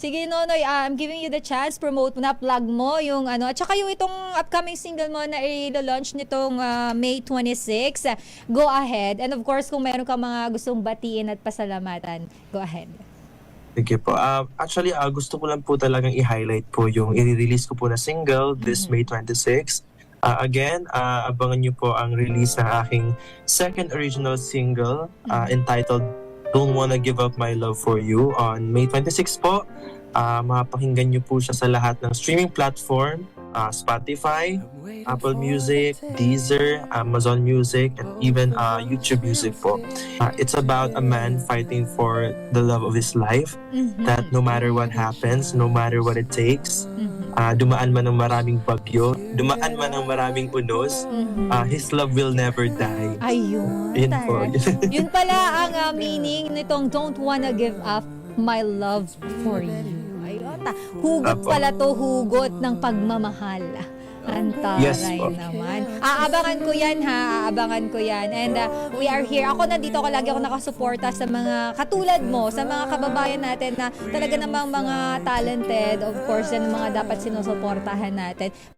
Sige Nonoy, I'm giving you the chance, promote mo na, plug mo yung ano, at saka yung itong upcoming single mo na i-launch nitong May 26. Go ahead. And of course, kung meron ka mga gustong batiin at pasalamatan, go ahead. Sige po. Actually, gusto ko lang po talagang i-highlight po yung i-release ko po na single this May 26. Again, abangan nyo po ang release ng aking second original single entitled Don't Wanna Give Up My Love For You on May 26 po. Mapakinggan nyo po siya sa lahat ng streaming platform, Spotify, Apple Music, Deezer, Amazon Music, and even YouTube Music po. It's about a man fighting for the love of his life, that no matter what happens, no matter what it takes, dumaan man ng maraming bagyo, dumaan man ng maraming unos, his love will never die. Ayun. Yun po. Yun pala ang meaning nitong Don't Wanna Give Up My Love For You. Ayun. Hugot pala to, hugot ng pagmamahal. Antaray Yes, po. naman. Aabangan ko yan ha, aabangan ko yan. And we are here. Ako nandito ko lagi ako nakasuporta sa mga katulad mo, sa mga kababayan natin na talaga namang mga talented, of course, yan ang mga dapat sinusuportahan natin.